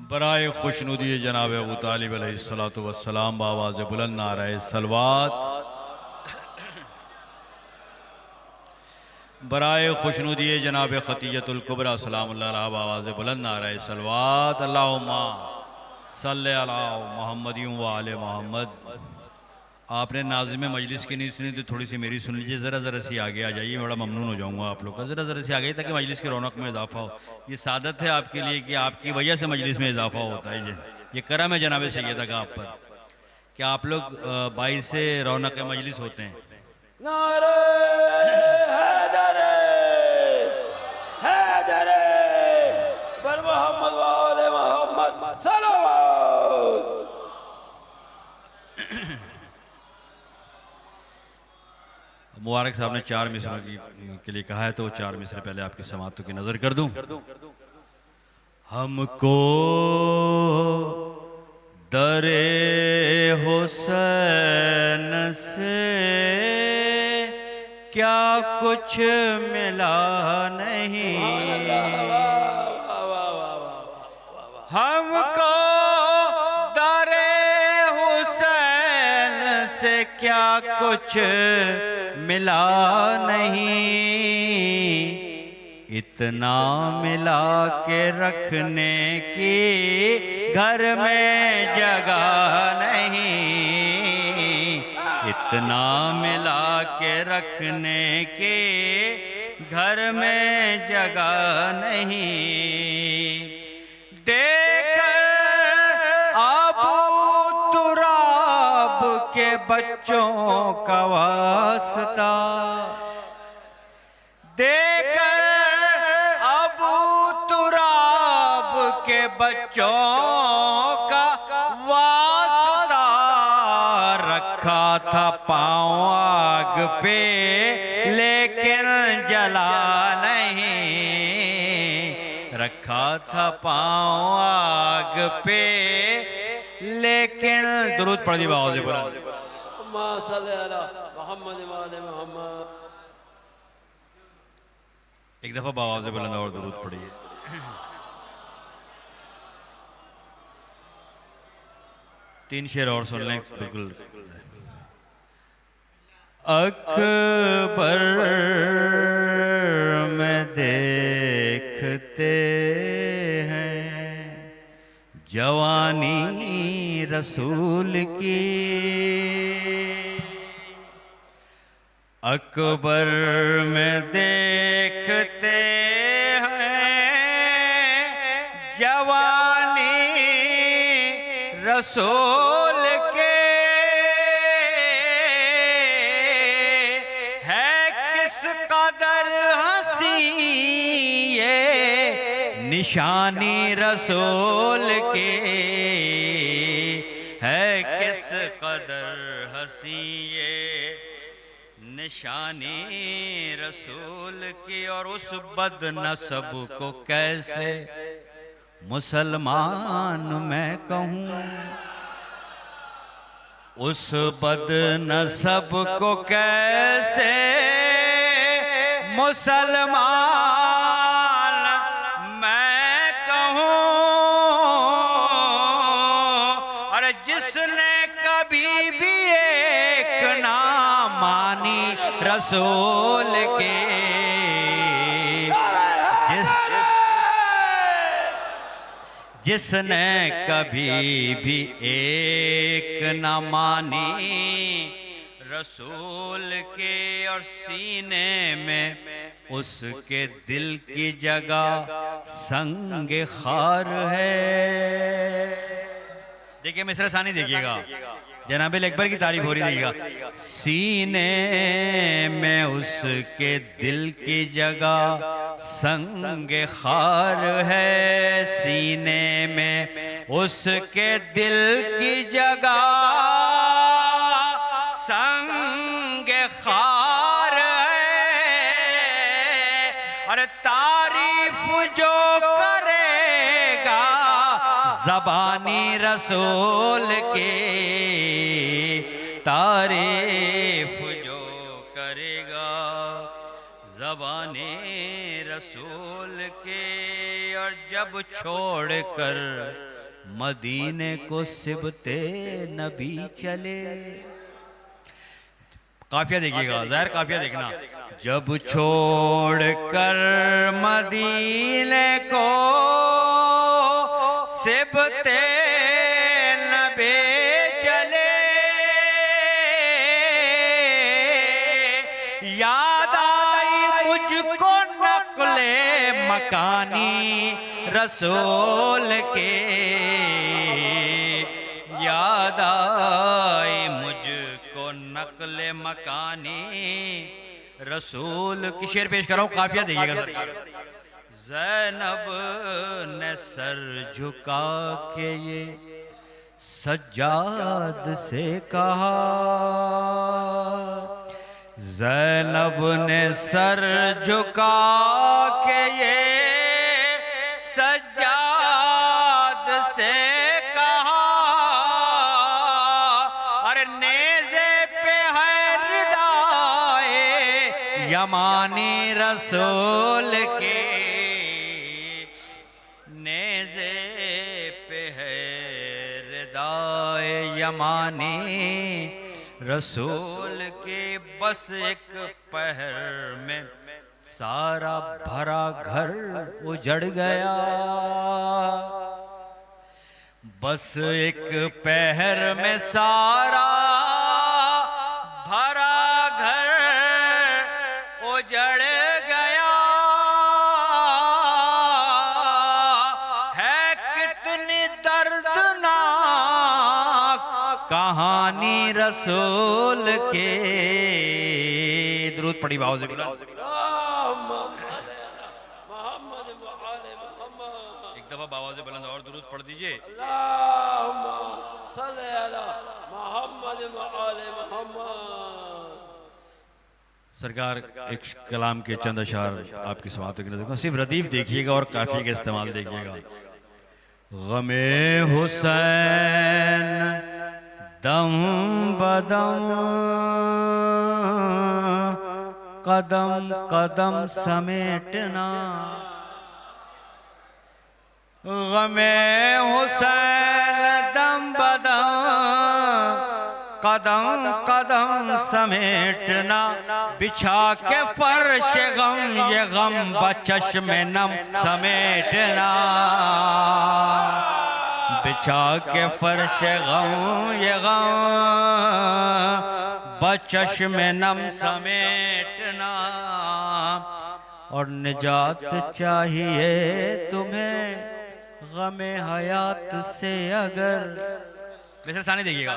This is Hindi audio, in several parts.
बराए खुशनुदी जनाब अबू तालिब अलैहिस्सलातु वस्सलाम बावाज़ बुलंद नाराए सलवात। बराए खुशनुदी जनाब खतीजतुल कुबरा सलामुल्लाह अलैहा बावाज़ बुलंद नाराए सलवात। अल्लाहुम्मा सल्ले अला मुहम्मदिन व आले मोहम्मद। आपने नाज़िम मजलिस की नहीं सुनी तो थोड़ी सी मेरी सुन लीजिए। ज़रा सी आगे आ जाइए, बड़ा ममनून हो जाऊँगा आप लोग का। ज़रा सी आगे ताकि मजलिस की रौनक में इजाफा हो। ये सादत है आपके लिए कि आपकी वजह से मजलिस में इजाफा होता है। ये करम है जनाब सैयदा का आप पर कि आप लोग बाई से रौनक मजलिस होते हैं। नारे हैदरे हैदरे बर मोहम्मद वाले मोहम्मद सलावत। मुबारक साहब ने 4 मिसरों के लिए कहा है तो 4 मिसरे पहले आपकी समाअतों की नजर कर दूं। हमको दरे हुसैन से क्या कुछ मिला नहीं, हमको दरे हुसैन से क्या कुछ मिला नहीं, इतना मिला के रखने की घर में जगह नहीं, इतना मिला के रखने की घर में जगह नहीं। देकर अबू तुराब के बच्चों का वास्ता, देकर अबू तुराब के बच्चों का वास्ता, रखा था पाँव आग पे लेकिन जला नहीं, रखा था पाँव आग पे लेकिन दुरूद पढ़ दी बाज़ बुलंद। एक दफा बाज़ बुलंद और दुरूद पढ़िए। तीन शेर और सुन लें बिल्कुल। अकबर में देखते हैं जवानी रसूल की, अकबर में देखते हैं जवानी रसूल के, है किस कदर हंसी ये निशानी रसूल के, है किस कदर हंसी ये निशानी रसूल की। और उस बदनसब को कैसे मुसलमान मैं कहूँ, उस बदनसब को कैसे मुसलमान मैं कहूँ। अरे जिसने कभी भी एक ना मानी रसूल के, जिसने कभी भी एक न मानी रसूल के, और सीने में उसके दिल की जगह संग खार है। देखिए मिसरा सानी देखिएगा, जनाबिल अकबर की तारीफ हो रही देखिएगा। सीने में उसके दिल की जगह संग खार है, सीने में उसके दिल की जगह संग खार है। और तारीफ जो करेगा ज़बानी रसूल के, तारीफ जो करेगा ज़बानी रसूल के, और जब छोड़ कर मदीने को सिबते नबी चले। काफिया देखिएगा, ज़ाहिर काफिया देखना। जब छोड़ कर मदीने को सिबते नबी चले, याद आई मुझको नक़्ले मकानी रसूल के, याद आई मुझको नक़्ले मकानी रसूल की। शेर पेश कर रहा हूँ, काफिया देखिएगा सरकार। ज़ैनब ने सर झुका के ये सज्जाद से कहा, ज़ैनब ने सर झुका के ये सज्जाद से कहा, अरे नेज़े पे है रिदाए यमानी रसूल के, नेज़े पे है रिदाए यमानी रसूल के। बस एक पहर में सारा भरा घर उजड़ गया, बस एक पहर में सारा भरा घर उजड़ गया। है कितनी दर्दनाक कहानी रसूल के। दुरूद पढ़ी बाबू से बोला, एक दफा बाबा से बुलंद और दुरूद पढ़ दीजिए। सरकार एक कलाम के चंद अशार आपकी समाप्त करने देखो, सिर्फ रदीफ देखिएगा और काफी का इस्तेमाल देखिएगा। गमे हुसैन दम बदम कदम कदम समेटना, गमे हुसैन दम बदम कदम कदम समेटना, बिछा के फर्श गम ये गम बचश्म नम समेटना, बिछा के फर्श गम ये गम बचश्म नम समेटना। और निजात चाहिए तुम्हें गमे हयात से अगर, वैसे सानी देखिएगा,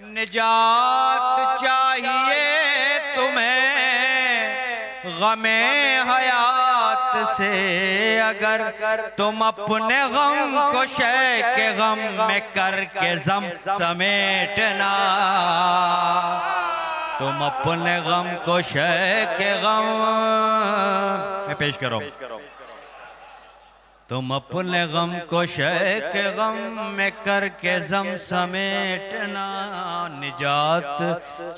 निजात चाहिए तुम्हें गमे हयात से अगर, तुम अपने गम को शय के गम में करके जम समेटना, तुम अपने गम को शय के गम में पेश करो, तुम अपने गम को शय के गम में करके जम समेटना। निजात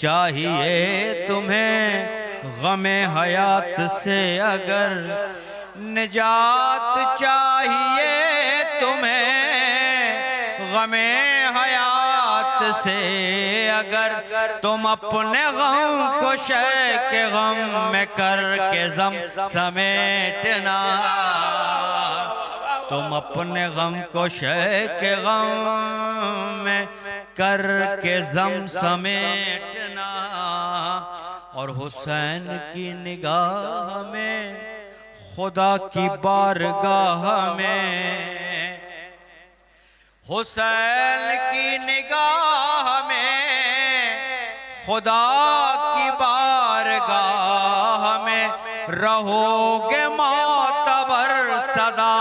चाहिए तुम्हें गमे हयात से अगर, निजात चाहिए तुम्हें गमे हयात से अगर, तुम अपने गम को शय के गम में करके जम समेटना, तुम अपने गम को शय के गम में करके जम समेटना। और हुसैन की निगाह में खुदा की बारगाह में, हुसैन की निगाह में खुदा की बारगाह में, रहोगे मोतबर सदा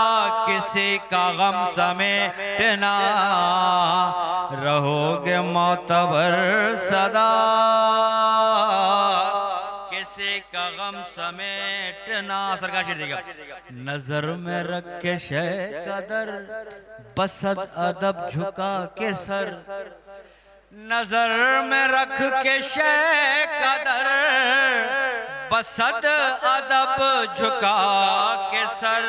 किसी का गम समेटना, रहोगे मोतबर सदा किसी का गम समेटना। सरकार शेर देगा, नजर में रख के शय कदर बसद अदब झुका के सर, नजर में रख के शय कदर बसद अदब झुका के सर,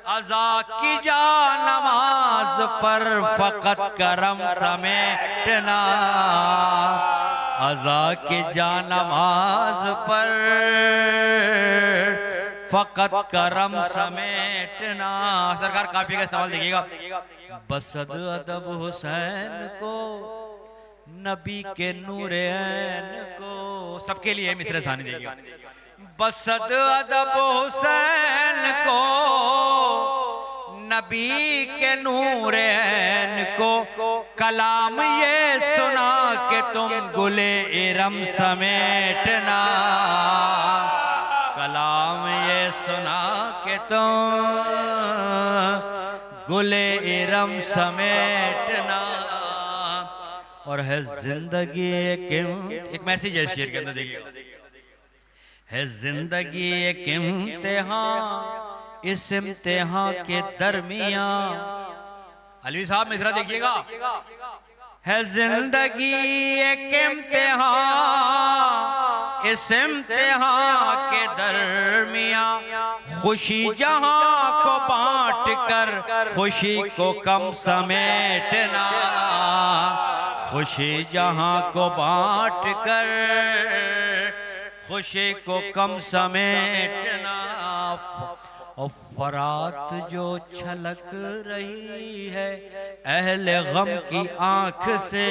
अज़ा की जा नमाज पर फ़कत करम समेटना, अज़ा की जा नमाज पर फ़कत करम समेटना। सरकार काफी का इस्तेमाल देखिएगा। बसद अदब हुसैन को, नबी के नूर ऐन को, सबके लिए मिसरे सानी देखिएगा। बसद अदब हुसैन को, नबी के नूर ऐन को, कलाम ये सुना कि तुम गुले इरम समेटना, कलाम ये सुना कि तुम गुले इरम समेटना। और है जिंदगी एक मैसेज है शेर के अंदर देखिए, है जिंदगी एक इम्तिहान, इस इम्तिहान के दरमियान, अलवी साहब मिसरा देखिएगा, है जिंदगी एक इम्तिहान, इस इम्तिहान के दरमियान, खुशी जहां को बांट कर खुशी को कम समेटना, खुशी जहां को बांट कर खुशी को कम समेटना। और फरात जो छलक रही है अहले गम की आंख से,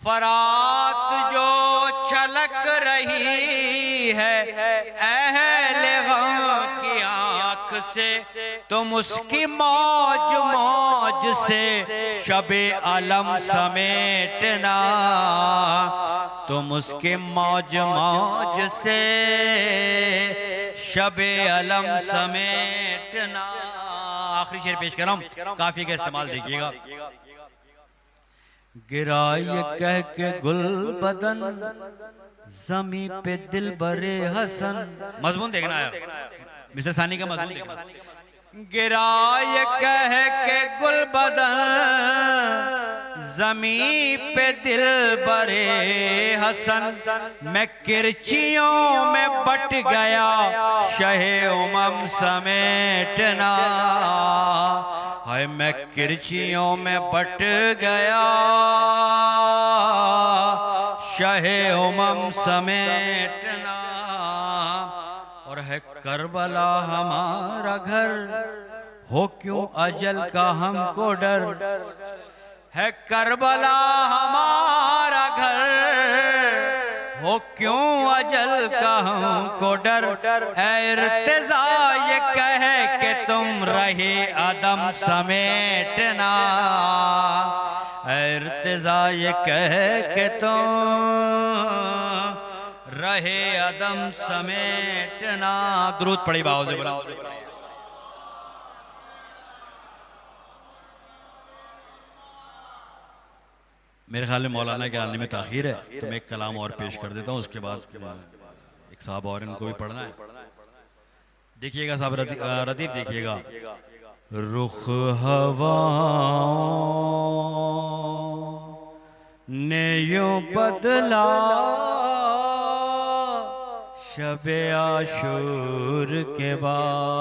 फरात जो छलक रही है अहले गम की आंख से, तुम उसकी मौज मौज से शबे अलम समेटना, तुम उसके मौज मौज से शबे अलम समेटना। आखिरी शेर पेश कर रहा हूं, काफी का इस्तेमाल देखिएगा। गिरा ये कह के गुल बदन जमी पे दिल बरे हसन, मजमून देखना है मिस्टर सानी का, मजमून देखना। गिरा ये कह के गुल बदन जमी पे दिल बरे हसन, मैं किरचियों में बट गया शहे उमम समेटना, हाय मैं किरचियों में बट गया शहे उमम समेटना। और है करबला हमारा घर, हो क्यों अजल का हमको डर, है करबला हमारा घर, हो क्यों अजल का हमको डर, इर्तिजा ये कहे कि तुम रहे अदम समेटना, इर्तिजा ये कहे कि तुम रहे अदम समेटना। दुरूद पड़ी बावजे बोला। मेरे ख्याल में मौलाना के आने में ताखीर है, तो मैं एक कलाम और पेश कर देता हूँ, उसके बाद एक साहब और इनको भी पढ़ना है। देखिएगा साहब, रदीफ देखिएगा। रुख हवाओं ने यूं बदला शबे आशूर के बाद,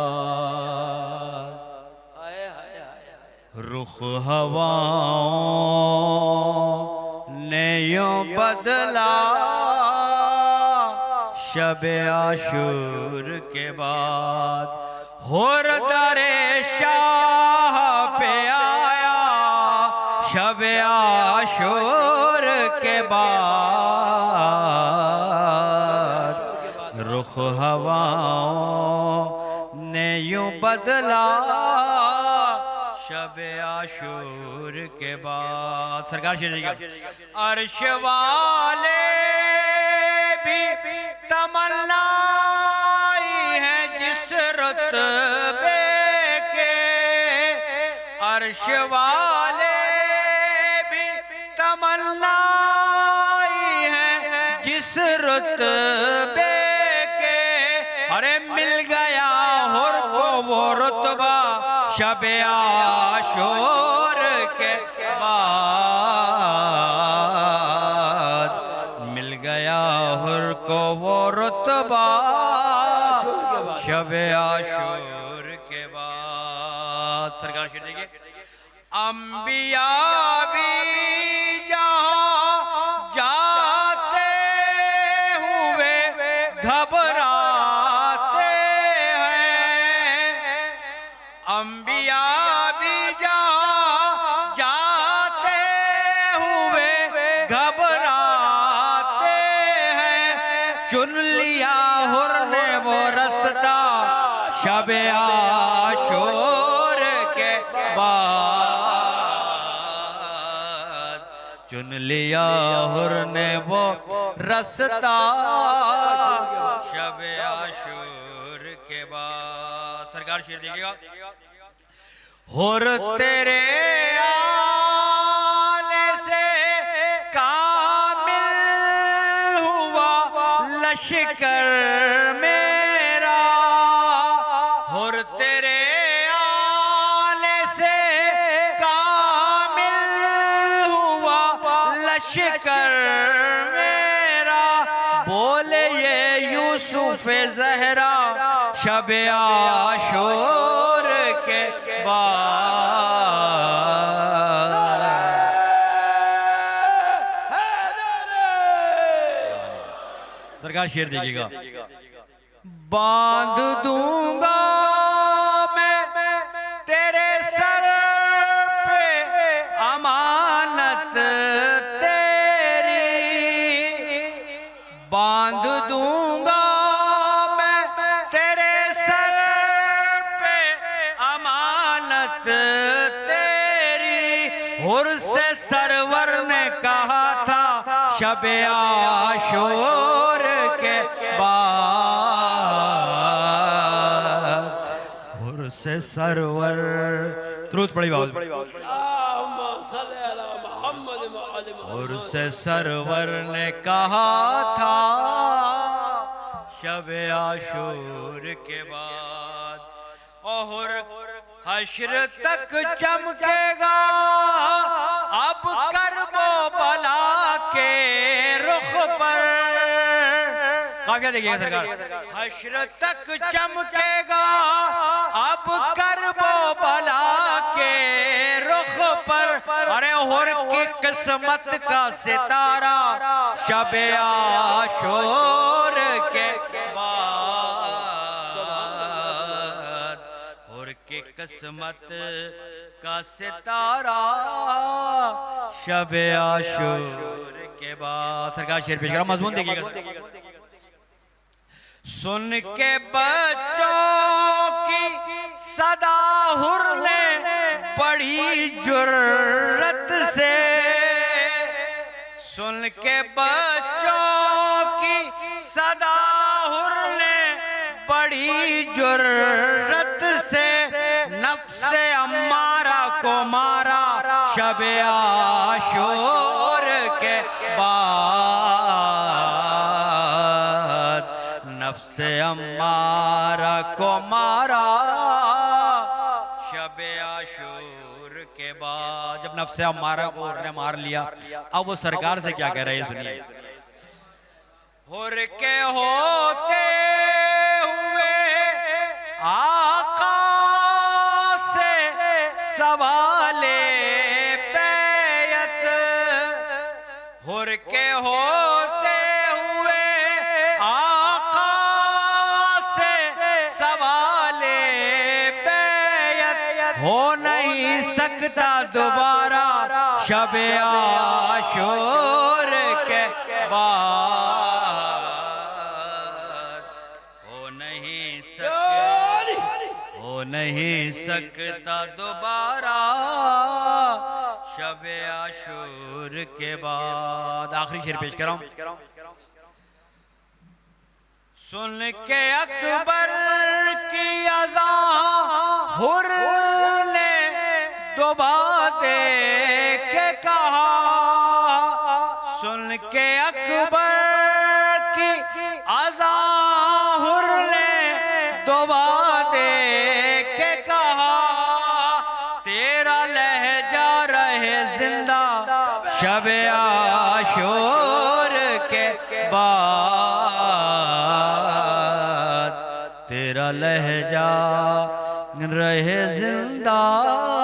रुख हवाओं ने यूं बदला शबे आशूर के बाद, होर दरे शाह पे आया शबे आशूर के बाद, रुख हवाओं ने यूं बदला शबे आशूर के बाद। सरकार शेर देगा। अर्श वाले भी तमन्नाई है जिस रुतबे के, अर्श वाले भी तमन्नाई है जिस रुतबे के, अरे मिल गया हुर को वो रुतबा शबे आशूर के बाद, मिल गया हुर को वो रुतबा शब आशूर के बाद सरकार शेर देखिए। अंबिया भी जहां जाते हुए घबराते हैं, अंबिया भी जहां जाते हुए घबराते हैं, चुन लिया हुर ने वो रास्ता शब आशूर के बाद, चुन लिया हुर ने वो रास्ता शब आशूर के बाद। सरकार शेर देखिएगा। हुर तेरे आने से कामिल हुआ लश्कर मेरा, हुर तेरे आने से कामिल हुआ लश्कर मेरा, बोले ये यूसुफ ज़हरा शब आशूर के बाद। सरकार शेर देखिएगा। बांध दूंगा मैं तेरे सर पे अमानत तेरी, बांध दूंगा मैं तेरे सर पे अमानत तेरी, हुर से सरवर ने कहा था शब आशूर के बाद, हुर से सरवर तुरंत पड़ी बात, अल्लाहुम्मा सल्ली अला मुहम्मद व आले मुहम्मद। हुर से सरवर ने कहा था शब आशूर के बाद, और हश्र तक चमकेगा अब करबो बला के रुख पर। काफिया देखिएगा सरकार। हश्र तक चमकेगा अब करबो बला के रुख पर, अरे हुर की किस्मत का सितारा शब आशूर के बाद, हुर की किस्मत का सितारा शब आशूर के बाद। सरकार शेर पेश करो, मजमून देखिएगा। सुन के बच्चों की सदा हुर ने बड़ी जुर्रत से, सुन के बच्चों की सदा हुर ने बड़ी जुर्रत से, नफ्से अम्मारा को मारा शब आशूर के बाद, नफ्से अम्मारा को मारा शब आशूर के बाद। जब नफ्से अम्मारा को उसने मार लिया, अब वो सरकार से क्या कह रहे हैं सुनिए। हुर के होते हुए आका से सवाले बैयत, हुर के होते हुए आका से सवाले बैयत, हो नहीं सकता दोबारा शब आशूर के बाद, हो नहीं सकता दोबारा शब आशूर के बाद। आखिरी शेर पेश कर रहा हूं। सुन के अकबर की अज़ान हुर ने दुबा दे के कहा, सुन के अकबर की अज़ान हुर ने दुबा दे के कहा, तेरा लहजा रहे जिंदा शब आशूर के बाद, तेरा तेरा लहजा रहे जिंदा